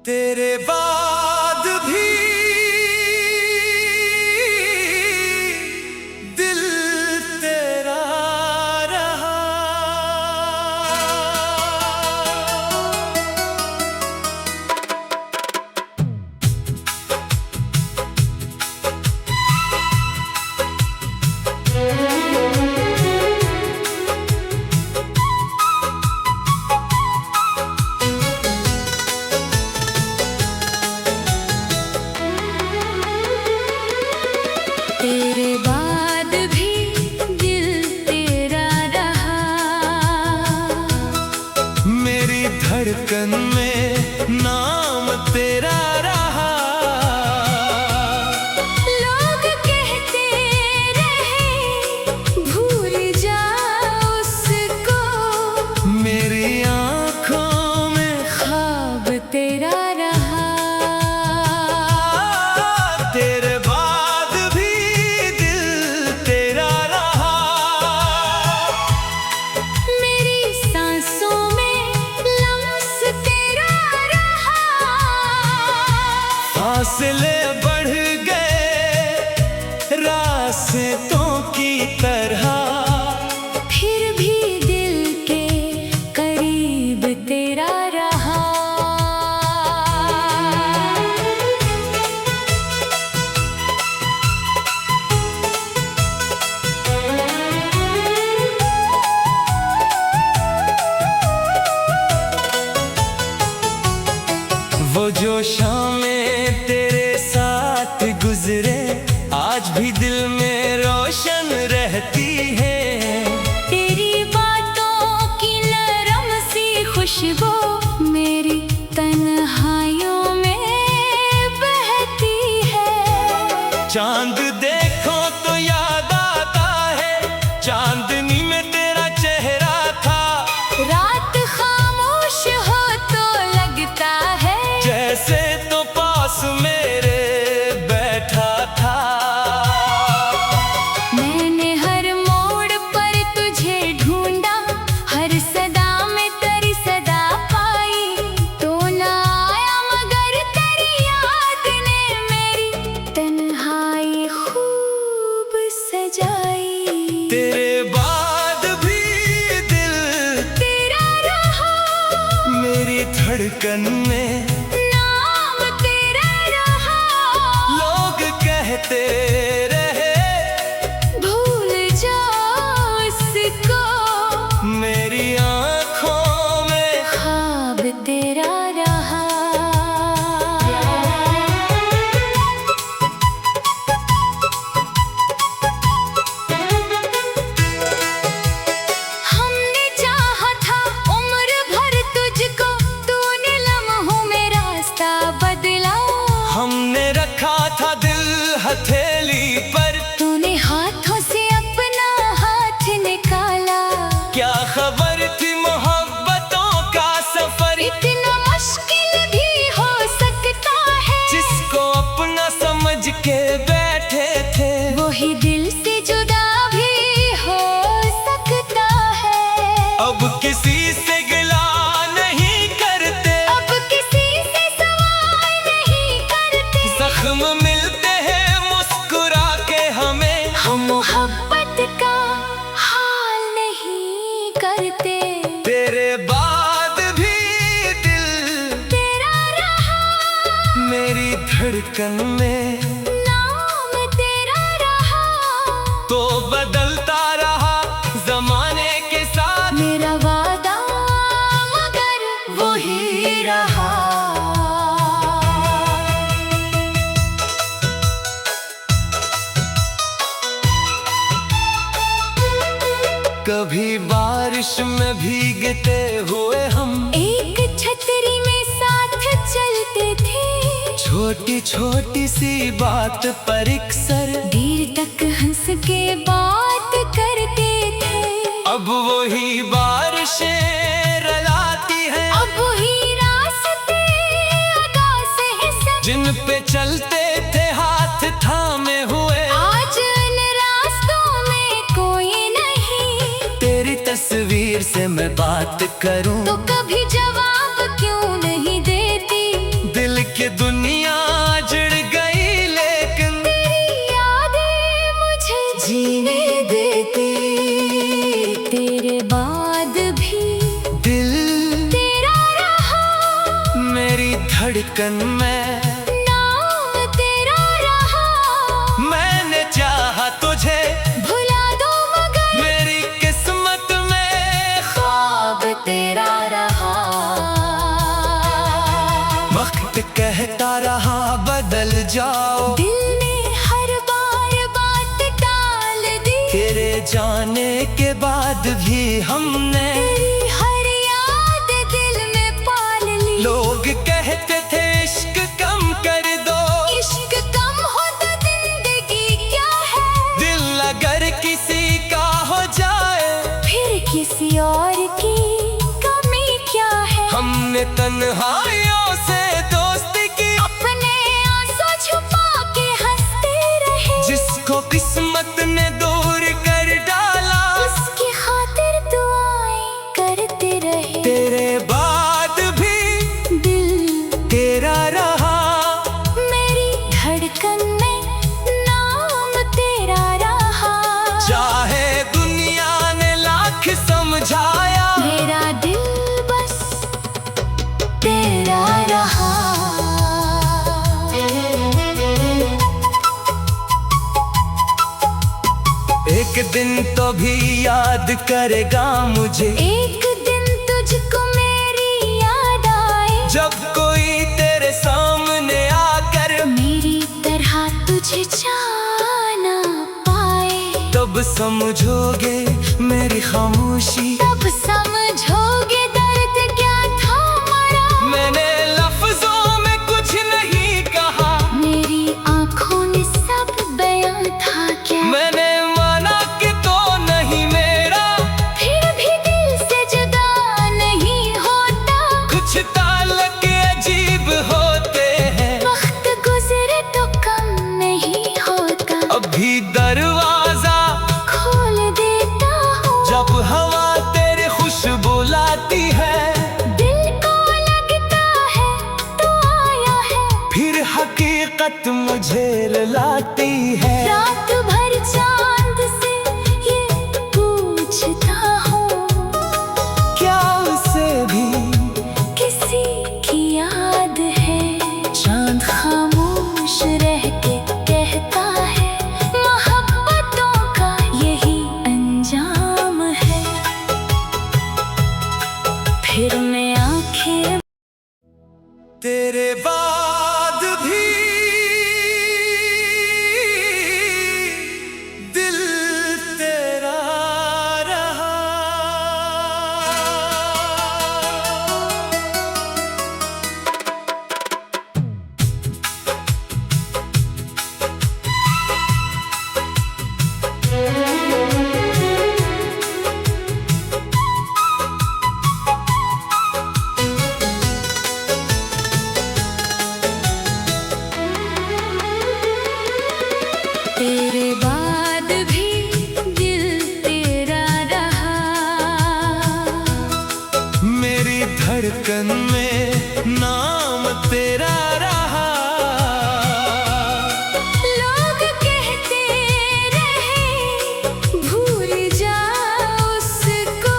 तेरे बाद भी दिल तेरा रहा। तेरे बाद भी दिल तेरा रहा। मेरी धड़कन में नाम तेरा रहा। लोग कहते रहे भूल जा उसको, मेरी आँखों में ख्वाब तेरा रहा। तेरे बाद भी दिल तेरा रहा। मेरी सांसों में लम्स तेरा रहा। फासले बढ़ गए रास्तों की तरह, फिर भी दिल के करीब तेरा रहा। वो जो शामें तेरे साथ गुजरे आज भी दिल में रोशन रहती है। तेरी बातों की नरम सी खुशबू मेरी तन्हाइयों में बहती है। चांद देखो तो याद आता है, चांदनी में तेरा चेहरा था। रात खामोश हो तो लगता है जैसे तो पास मेरे बैठा था। मैंने हर मोड़ पर तुझे ढूंढा, हर सदा में तेरी सदा पाई। तो ना आया मगर तेरी याद ने मेरी तन्हाई खूब सजाई। तेरे बाद भी दिल तेरा रहा। मेरी धड़कन में नाम तेरा रहा। लोग कहते रहे भूल जा उसको, मेरी आँखों में ख्वाब तेरा रहा। हमने चाहा था उम्र भर तुझको, तूने लम्हों में रास्ता बदला। हमने रखा था दिल हथेली पर, तूने हाथों से अपना हाथ निकाला। क्या खबर थी मोहब्बतों का सफर। इतना मुश्किल भी हो सकता है, जिसको अपना समझ के बैठे थे वही दिल से जुदा भी हो सकता है। अब किसी से गिला नहीं करते, अब किसी से सवाल नहीं करते। जख्म मिलते हैं मुस्कुरा के हमें। हम मोहब्बत का हाल नहीं करते। तेरे बाद भी दिल तेरा रहा। मेरी धड़कन में नाम तेरा रहा। तो बदलता रहा जमाने के साथ। मेरा वादा मगर वही रहा। कभी बारिश में भीगते हुए हम एक छतरी में साथ चलते थे। छोटी छोटी सी बात पर अक्सर देर तक हंस के बात करते थे। अब वही बारिशें रलाती हैं, अब वही रास्ते अदा से हैं सब, जिन पे चलते थे हाथ थामे हुए। आज इन रास्तों में कोई नहीं। तेरी तस्वीर से मैं बात करूं तो कभी जवाब क्यों नहीं देती। धड़कन में नाम तेरा रहा। मैंने चाहा तुझे भुला दो मगर मेरी किस्मत में ख्वाब तेरा रहा। वक्त कहता रहा बदल जाओ, दिल ने हर बार बात टाल दी। तेरे जाने के बाद भी हमने तेरी हर याद दिल में पाल ली। लोग कहते थे इश्क कम कर दो, इश्क कम हो तो जिंदगी क्या है। दिल अगर किसी का हो जाए फिर किसी और की कमी क्या है। हमने तन्हाइयों से दोस्ती की, अपने आंसू छुपा के हंसते रहे। जिसको किस्मत ने दूर कर डाला उसकी खातिर दुआएं करते रहे। तेरे बाद भी दिल तेरा रहा। मेरी धड़कन में नाम तेरा रहा। चाहे दुनिया ने लाख समझाया, मेरा दिल बस तेरा रहा। एक दिन तो भी याद करेगा मुझे, एक दिन तुझको मेरी याद आए। जब कोई तेरे सामने आकर मेरी तरह तुझे जाना पाए। तब समझोगे मेरी खामोशी, तब समझोगे दर्द क्या था हमारा। मैंने लफ्जों में कुछ नहीं कहा, मेरी आंखों ने सब बयां था क्या। मैंने माना कि तो नहीं मेरा, फिर भी दिल से जुदा नहीं होता। कुछ ताल्लुक अजीब होते हैं, वक्त गुजरे तो कम नहीं होता। अभी दरवाजा खोल देता हूँ जब हवा तेरी खुशबू लाती है। दिल को लगता है तो आया है। फिर हकीकत मुझे रुलाती है, रात भर चांद से ये पूछता हूँ क्या उसे भी किसी की याद है। चांद खामोश रह के कहता है मोहब्बतों का यही अंजाम है। फिर मैं आंखें तेरे बाद भी दिल तेरा रहा। तेरे बाद भी दिल तेरा रहा। मेरी धड़कन में नाम तेरा रहा। लोग कहते रहे भूल जा उसको।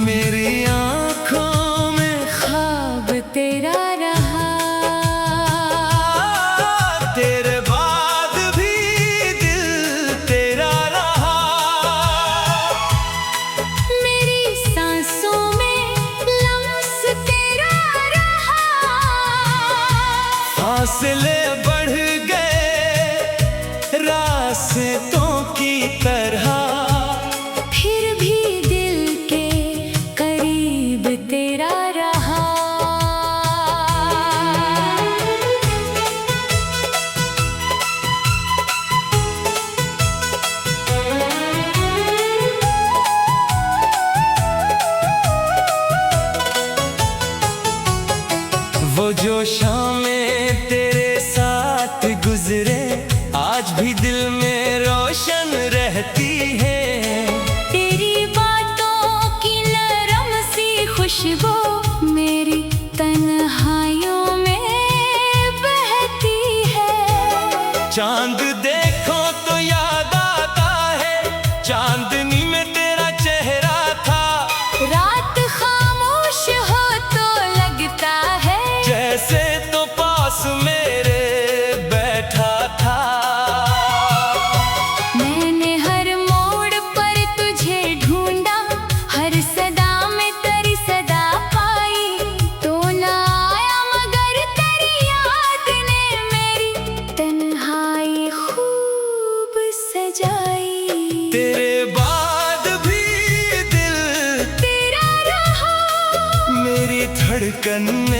मेरी आंखों में ख्वाब तेरा रहा। तेरे बाद भी दिल तेरा रहा। मेरी सांसों में लम्स तेरा रहा। फासले बढ़ गए रास्तों की तरह, फिर भी दिल के करीब तेरा रहा। वो जो शामें तेरे साथ गुजरे आज भी दिल में रोशन रहती है। तेरी बातों की नरम सी खुशबू मेरी तन्हाइयों में बहती है। चांद देखो तो याद आता है, चांदनी में तेरा चेहरा था। रात खामोश हो तो लगता है जैसे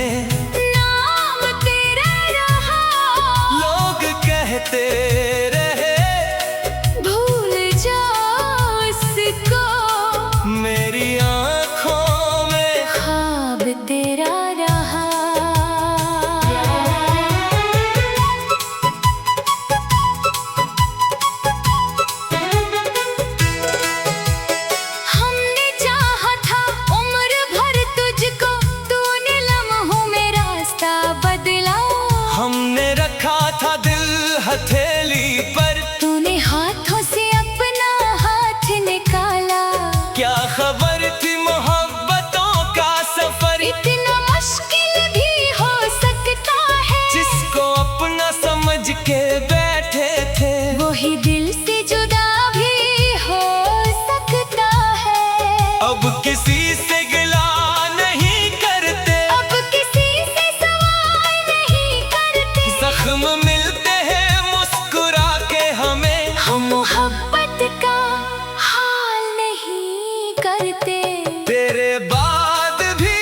में नाम तेरा रहा। लोग कहते रहे भूल जाओ इसको, मेरी आँखों में ख्वाब तेरा रहा। हमने चाहा था उम्र भर तुझको, तूने लम्हों में रास्ता बदला। हमने रखा था दिल हथेली पर, तूने हाथों से अपना हाथ निकाला। क्या खबर थी मोहब्बतों का सफर, इतना मुश्किल भी हो सकता है। जिसको अपना समझ के बैठे थे वही दिल से जुदा भी हो सकता है। अब किसी से गिला नहीं करते, अब किसी से सवाल नहीं करते। जख्म मिलते हैं मुस्कुरा के हमें, हम मोहब्बत का हाल नहीं करते। तेरे बाद भी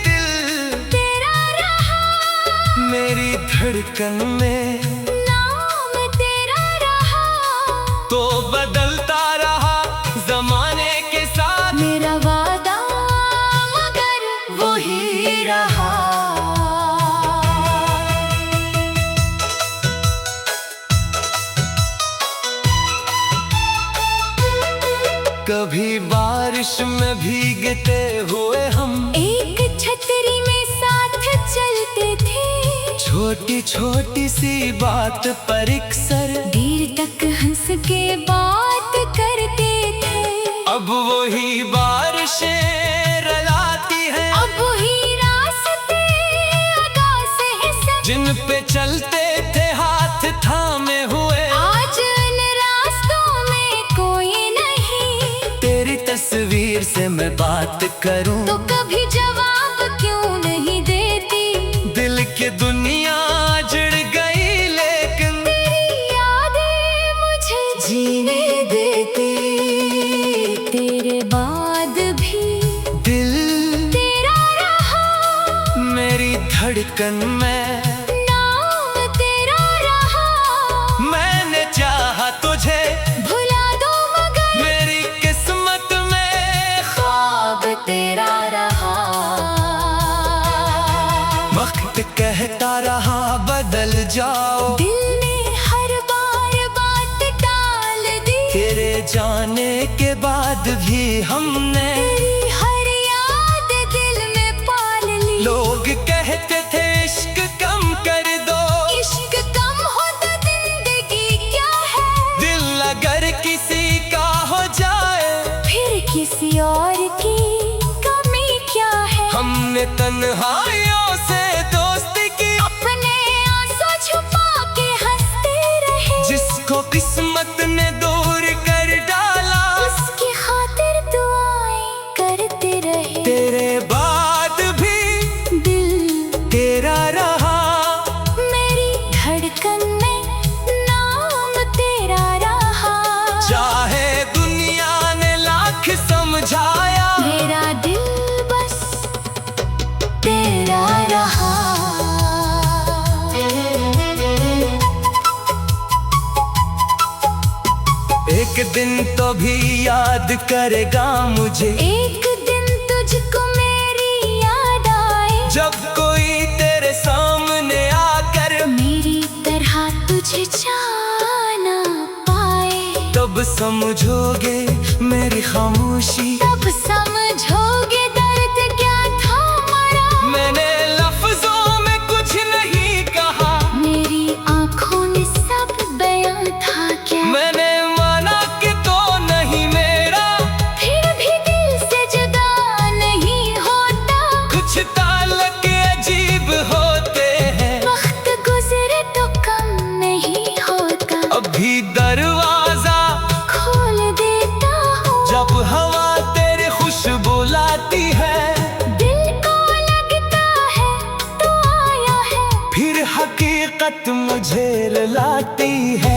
दिल तेरा रहा, मेरी धड़कन में नाम तेरा रहा। तो बदलता रहा जमाने के साथ, मेरा वादा मगर वही रहा। कभी बारिश में भीगते हुए हम एक छतरी में साथ चलते थे। छोटी छोटी सी बात पर अक्सर देर तक हंस के बात करते थे। अब वही बारिशें रलाती हैं, अब वही रास्ते अदा से हैं सब। जिन पे चलते थे हाथ थामे हुए, आज इन रास्तों में कोई नहीं। तेरी तस्वीर से मैं बात करूं तो कभी जवाब क्यों नहीं देती। दिल की दुनिया जुड़ गई लेकिन तेरी यादें मुझे जीने देती। तेरे बाद भी दिल तेरा रहा, मेरी धड़कन में नाम तेरा रहा। मैंने चाहा तुझे भुला दो मगर मेरी किस्मत में, ख्वाब तेरा रहा। वक्त कहता रहा बदल जाओ, दिल ने हर बार बात टाल दी। तेरे जाने के बाद भी हमने तेरी हर याद दिल में पाल ली। लोग कहते थे इश्क कम कर दो, इश्क कम हो तो जिंदगी क्या है। दिल अगर किसी का हो जाए फिर किसी और की कमी क्या है। हमने तन्हाइयों से दोस्ती की, अपने आंसू छुपा के हंसते रहे। जिसको किस्मत ने दूर कर डाला, उसकी खातिर दुआएं करते रहे। तेरे बाद भी दिल तेरा रहा, मेरी धड़कन में नाम तेरा रहा। चाहे दुनिया ने लाख समझाया, मेरा दिल बस तेरा रहा। एक दिन तो भी याद करेगा मुझे, एक दिन तुझको मेरी याद आए। जब कोई तेरे सामने आकर मेरी तरह तुझे जाना पाए। तब समझोगे मेरी खामोशी, तब समझोगे दर्द क्या था मरा। मैंने लफ्जों में कुछ नहीं कहा, मेरी आंखों ने सब बयां था क्या। मैंने माना कि तो नहीं मेरा, फिर भी दिल से जुदा नहीं होता। कुछ ताल्लुक अजीब होते हैं, वक्त गुजरे तो कम नहीं होता। अभी दरवाजा खोल देता हूँ जब हवा तेरी खुशबू लाती है, दिल को लगता है तो आया है। फिर हकीकत मुझे रुलाती है।